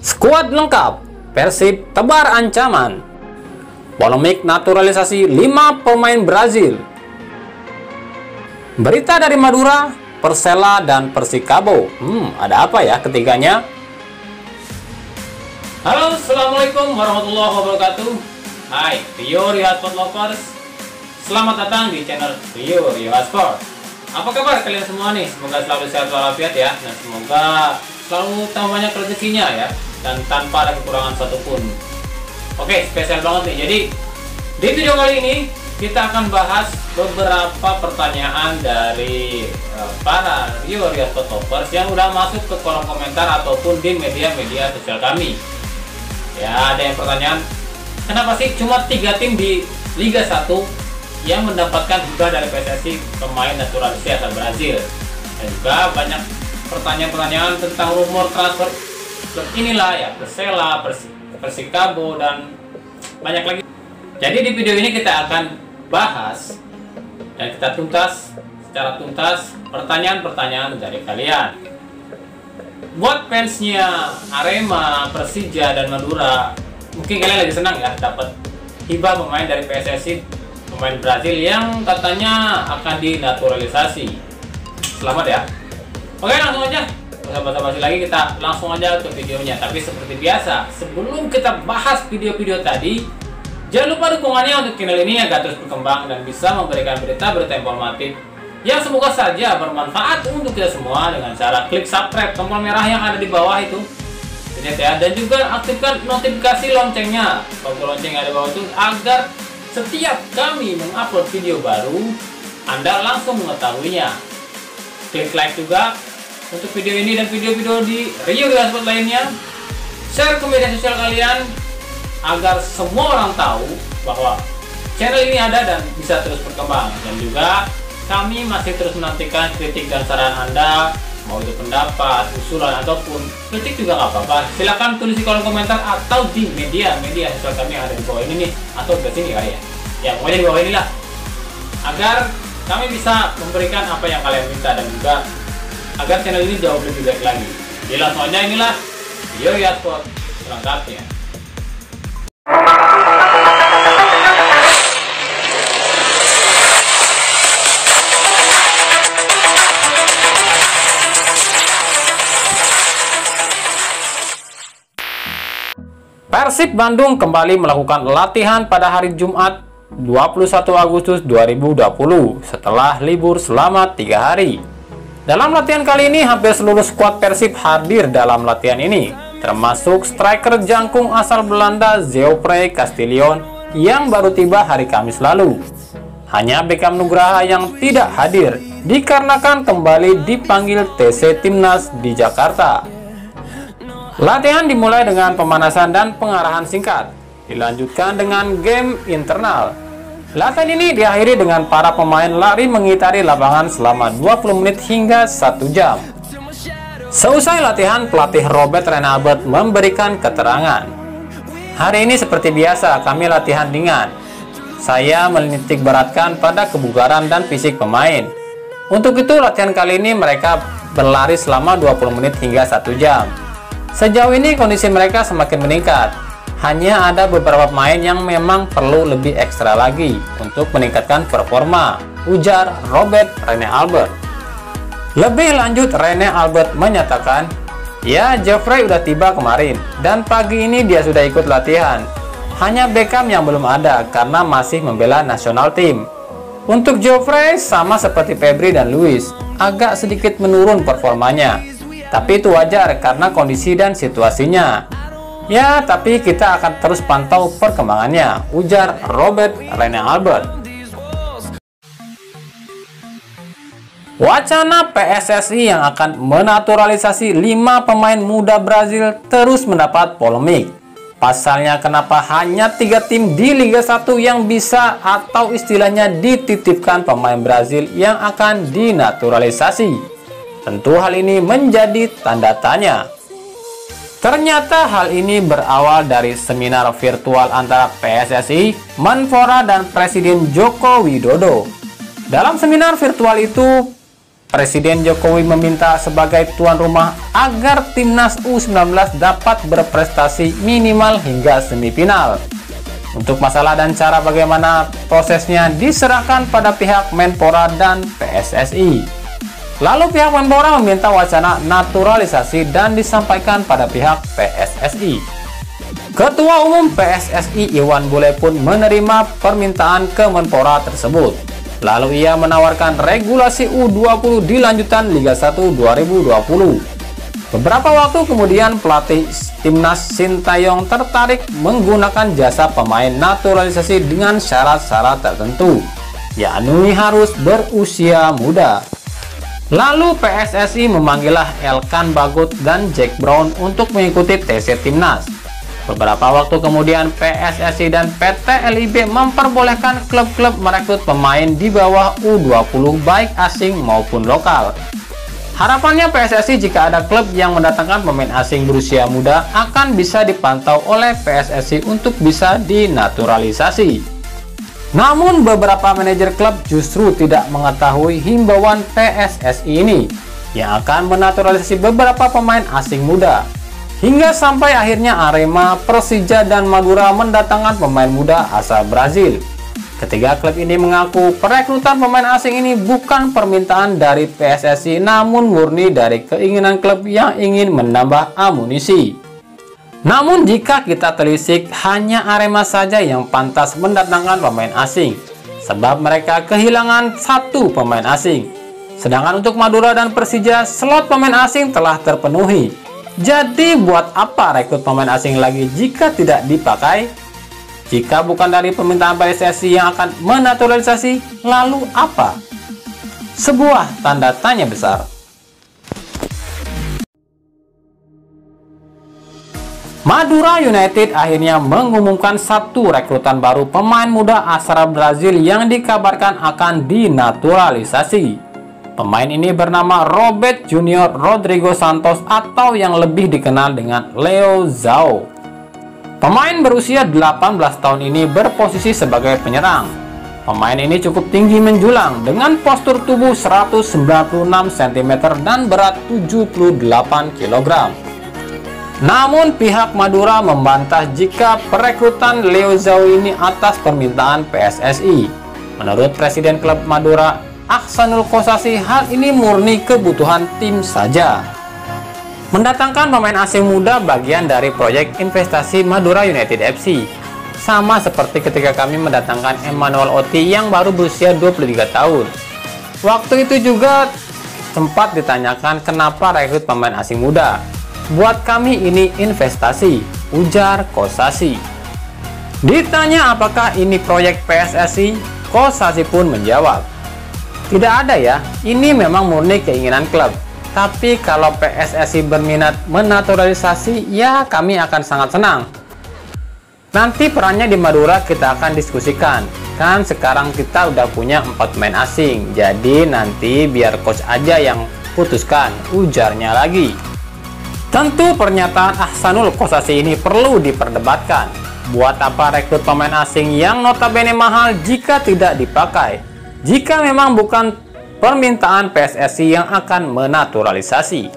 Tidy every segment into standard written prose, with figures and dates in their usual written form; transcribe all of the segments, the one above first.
Skuad lengkap, Persib tebar ancaman. Polemik naturalisasi 5 pemain Brazil. Berita dari Madura, Persela dan Persikabo. Ada apa ya ketiganya? Halo, assalamualaikum warahmatullahi wabarakatuh. Hai, Rio Sport Lovers. Selamat datang di channel Rio Sport. Apa kabar kalian semua nih? Semoga selalu sehat walafiat ya. Dan semoga selalu tambah banyak rezekinya ya. Dan tanpa ada kekurangan satupun. Oke, spesial banget nih. Jadi di video kali ini kita akan bahas beberapa pertanyaan dari para Rio Sport Lovers yang udah masuk ke kolom komentar ataupun di media-media sosial kami. Ya, ada yang pertanyaan, kenapa sih cuma 3 tim di Liga 1 yang mendapatkan hibah dari PSSI pemain naturalisasi asal Brazil? Dan juga banyak pertanyaan-pertanyaan tentang rumor transfer inilah ya, Persela, Persikabo, dan banyak lagi. Jadi di video ini kita akan bahas dan kita tuntas secara tuntas pertanyaan-pertanyaan dari kalian. Buat fansnya Arema, Persija, dan Madura, mungkin kalian lagi senang ya dapat hibah pemain dari PSSI, pemain Brazil yang katanya akan dinaturalisasi. Selamat ya. Oke, langsung aja. Basa-basi lagi, kita langsung aja ke videonya. Tapi seperti biasa, sebelum kita bahas video-video tadi, jangan lupa dukungannya untuk channel ini agar terus berkembang dan bisa memberikan berita-berita informatif yang semoga saja bermanfaat untuk kita semua dengan cara klik subscribe, tombol merah yang ada di bawah itu. Ya, dan juga aktifkan notifikasi loncengnya, tombol lonceng yang ada di bawah itu, agar setiap kami mengupload video baru, Anda langsung mengetahuinya. Klik like juga untuk video ini dan video-video di Rio Sport lainnya. Share ke media sosial kalian agar semua orang tahu bahwa channel ini ada dan bisa terus berkembang. Dan juga kami masih terus menantikan kritik dan saran Anda, mau itu pendapat, usulan, ataupun kritik juga nggak apa-apa. Silahkan tulis di kolom komentar atau di media sosial kami yang ada di bawah ini nih, atau di sini kali ya. Ya, pokoknya di bawah inilah, agar kami bisa memberikan apa yang kalian minta dan juga agar channel ini jauh lebih baik lagi. Jadi langsung aja, inilah Rio Sport selengkapnya. Persib Bandung kembali melakukan latihan pada hari Jumat 21 Agustus 2020 setelah libur selama 3 hari. Dalam latihan kali ini, hampir seluruh skuad Persib hadir dalam latihan ini, termasuk striker jangkung asal Belanda Geoffrey Castillion yang baru tiba hari Kamis lalu. Hanya Beckham Nugraha yang tidak hadir dikarenakan kembali dipanggil TC Timnas di Jakarta. Latihan dimulai dengan pemanasan dan pengarahan singkat, dilanjutkan dengan game internal. Latihan ini diakhiri dengan para pemain lari mengitari lapangan selama 20 menit hingga 1 jam. Seusai latihan, pelatih Robert Rene Albert memberikan keterangan. Hari ini seperti biasa, kami latihan ringan. Saya menitik beratkan pada kebugaran dan fisik pemain. Untuk itu, latihan kali ini mereka berlari selama 20 menit hingga 1 jam. Sejauh ini kondisi mereka semakin meningkat. Hanya ada beberapa pemain yang memang perlu lebih ekstra lagi untuk meningkatkan performa, ujar Robert Rene Albert. Lebih lanjut, Rene Albert menyatakan, ya, Geoffrey udah tiba kemarin dan pagi ini dia sudah ikut latihan. Hanya Beckham yang belum ada karena masih membela nasional tim. Untuk Geoffrey sama seperti Febri dan Luis, agak sedikit menurun performanya. Tapi itu wajar karena kondisi dan situasinya. Ya, tapi kita akan terus pantau perkembangannya, ujar Robert Rene Albert. Wacana PSSI yang akan menaturalisasi 5 pemain muda Brazil terus mendapat polemik. Pasalnya, kenapa hanya 3 tim di Liga 1 yang bisa atau istilahnya dititipkan pemain Brazil yang akan dinaturalisasi? Tentu hal ini menjadi tanda tanya. Ternyata hal ini berawal dari seminar virtual antara PSSI, Menpora, dan Presiden Joko Widodo. Dalam seminar virtual itu, Presiden Jokowi meminta sebagai tuan rumah agar timnas U19 dapat berprestasi minimal hingga semifinal. Untuk masalah dan cara bagaimana prosesnya diserahkan pada pihak Menpora dan PSSI. Lalu pihak Menpora meminta wacana naturalisasi dan disampaikan pada pihak PSSI. Ketua Umum PSSI Iwan Bule pun menerima permintaan ke Menpora tersebut. Lalu ia menawarkan regulasi U20 di lanjutan Liga 1 2020. Beberapa waktu kemudian pelatih timnas Sintayong tertarik menggunakan jasa pemain naturalisasi dengan syarat-syarat tertentu, yakni harus berusia muda. Lalu PSSI memanggillah Elkan Bagot dan Jack Brown untuk mengikuti tes timnas. Beberapa waktu kemudian PSSI dan PT LIB memperbolehkan klub-klub merekrut pemain di bawah U20 baik asing maupun lokal. Harapannya PSSI jika ada klub yang mendatangkan pemain asing berusia muda akan bisa dipantau oleh PSSI untuk bisa dinaturalisasi. Namun beberapa manajer klub justru tidak mengetahui himbauan PSSI ini yang akan menaturalisasi beberapa pemain asing muda. Hingga sampai akhirnya Arema, Persija, dan Madura mendatangkan pemain muda asal Brazil. Ketiga klub ini mengaku perekrutan pemain asing ini bukan permintaan dari PSSI, namun murni dari keinginan klub yang ingin menambah amunisi. Namun jika kita telisik, hanya Arema saja yang pantas mendatangkan pemain asing, sebab mereka kehilangan satu pemain asing. Sedangkan untuk Madura dan Persija, slot pemain asing telah terpenuhi. Jadi buat apa rekrut pemain asing lagi jika tidak dipakai? Jika bukan dari permintaan PSSI yang akan menaturalisasi, lalu apa? Sebuah tanda tanya besar. Madura United akhirnya mengumumkan satu rekrutan baru pemain muda asal Brazil yang dikabarkan akan dinaturalisasi. Pemain ini bernama Robert Junior Rodrigo Santos atau yang lebih dikenal dengan Leo Zhao. Pemain berusia 18 tahun ini berposisi sebagai penyerang. Pemain ini cukup tinggi menjulang dengan postur tubuh 196 cm dan berat 78 kg. Namun pihak Madura membantah jika perekrutan Leo Zhao ini atas permintaan PSSI. Menurut Presiden klub Madura, Ahsanul Kossasi, hal ini murni kebutuhan tim saja. Mendatangkan pemain asing muda bagian dari proyek investasi Madura United FC. Sama seperti ketika kami mendatangkan Emmanuel Oti yang baru berusia 23 tahun. Waktu itu juga sempat ditanyakan kenapa rekrut pemain asing muda. Buat kami ini investasi, ujar Kossasi. Ditanya apakah ini proyek PSSI, Kossasi pun menjawab, tidak ada ya, ini memang murni keinginan klub. Tapi kalau PSSI berminat menaturalisasi, ya kami akan sangat senang. Nanti perannya di Madura kita akan diskusikan. Kan sekarang kita udah punya 4 pemain asing, jadi nanti biar coach aja yang putuskan, ujarnya lagi. Tentu pernyataan Ahsanul Kossasi ini perlu diperdebatkan. Buat apa rekrut pemain asing yang notabene mahal jika tidak dipakai? Jika memang bukan permintaan PSSI yang akan menaturalisasi.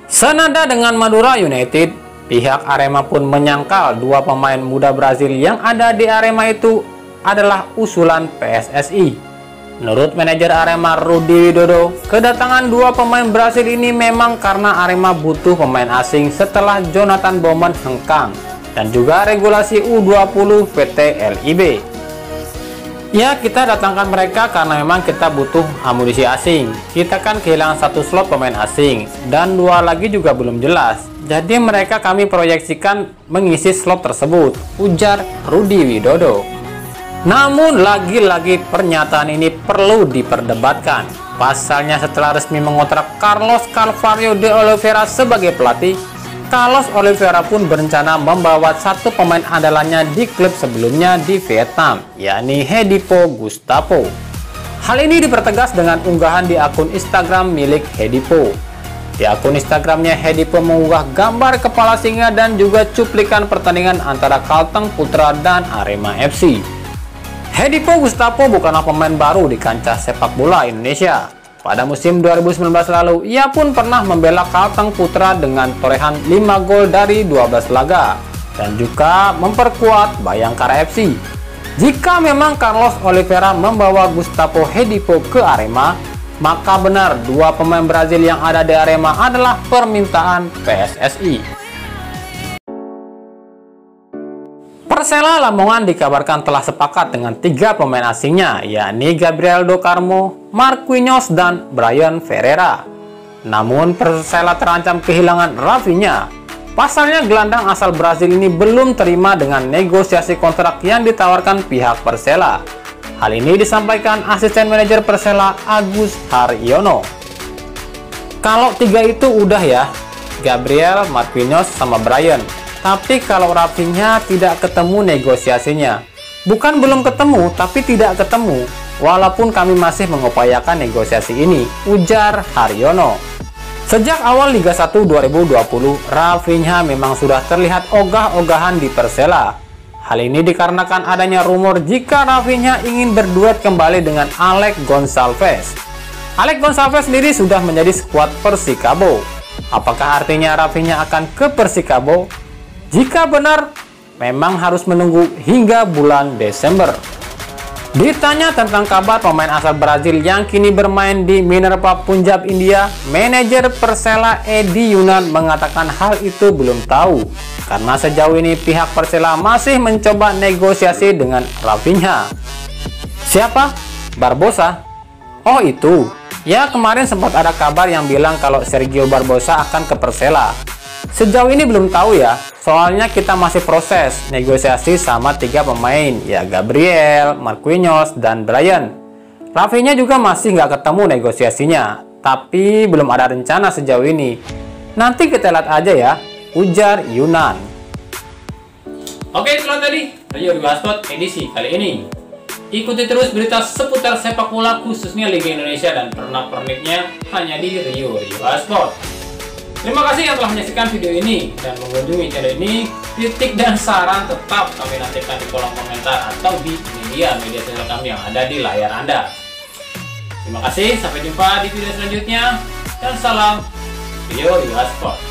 Senada dengan Madura United, pihak Arema pun menyangkal dua pemain muda Brazil yang ada di Arema itu adalah usulan PSSI. Menurut manajer Arema Rudi Widodo, kedatangan dua pemain Brazil ini memang karena Arema butuh pemain asing setelah Jonathan Bowman hengkang dan juga regulasi U20 PT LIB. Ya, kita datangkan mereka karena memang kita butuh amunisi asing. Kita kan kehilangan satu slot pemain asing dan dua lagi juga belum jelas. Jadi mereka kami proyeksikan mengisi slot tersebut, ujar Rudi Widodo. Namun lagi-lagi pernyataan ini perlu diperdebatkan. Pasalnya setelah resmi mengontrak Carlos Carvalho de Oliveira sebagai pelatih, Carlos Oliveira pun berencana membawa satu pemain andalannya di klub sebelumnya di Vietnam, yakni Hedipo Gustavo. Hal ini dipertegas dengan unggahan di akun Instagram milik Hedipo. Di akun Instagramnya, Hedipo mengunggah gambar kepala singa dan juga cuplikan pertandingan antara Kalteng Putra dan Arema FC. Hedipo Gustavo bukanlah pemain baru di kancah sepak bola Indonesia. Pada musim 2019 lalu, ia pun pernah membela Kalteng Putra dengan torehan 5 gol dari 12 laga dan juga memperkuat Bayangkara FC. Jika memang Carlos Oliveira membawa Gustavo Hedipo ke Arema, maka benar dua pemain Brazil yang ada di Arema adalah permintaan PSSI. Persela Lamongan dikabarkan telah sepakat dengan 3 pemain asingnya, yakni Gabriel do Carmo, Marquinhos, dan Brian Ferreira. Namun Persela terancam kehilangan Rafinha. Pasalnya gelandang asal Brazil ini belum terima dengan negosiasi kontrak yang ditawarkan pihak Persela. Hal ini disampaikan asisten manajer Persela Agus Haryono. Kalau 3 itu udah ya, Gabriel, Marquinhos, sama Brian. Tapi kalau Rafinha tidak ketemu negosiasinya. Bukan belum ketemu, tapi tidak ketemu. Walaupun kami masih mengupayakan negosiasi ini, ujar Haryono. Sejak awal Liga 1 2020, Rafinha memang sudah terlihat ogah-ogahan di Persela. Hal ini dikarenakan adanya rumor jika Rafinha ingin berduet kembali dengan Alex Gonçalves. Alex Gonçalves sendiri sudah menjadi skuad Persikabo. Apakah artinya Rafinha akan ke Persikabo? Jika benar, memang harus menunggu hingga bulan Desember. Ditanya tentang kabar pemain asal Brazil yang kini bermain di Minerva Punjab, India, manajer Persela Edi Yunan mengatakan hal itu belum tahu, karena sejauh ini pihak Persela masih mencoba negosiasi dengan Rafinha. Siapa? Barbosa? Oh itu. Ya, kemarin sempat ada kabar yang bilang kalau Sergio Barbosa akan ke Persela. Sejauh ini belum tahu ya, soalnya kita masih proses negosiasi sama 3 pemain, ya Gabriel, Marquinhos, dan Brian. Rafinha juga masih nggak ketemu negosiasinya, tapi belum ada rencana sejauh ini. Nanti kita lihat aja ya, ujar Yunan. Oke, itulah tadi Rio Rio Sport edisi kali ini. Ikuti terus berita seputar sepak bola khususnya Liga Indonesia dan pernak-perniknya hanya di Rio Rio Sport. Terima kasih yang telah menyaksikan video ini dan mengunjungi channel ini. Kritik dan saran tetap kami nantikan di kolom komentar atau di media sosial kami yang ada di layar Anda. Terima kasih, sampai jumpa di video selanjutnya dan salam Rio Rio Sport.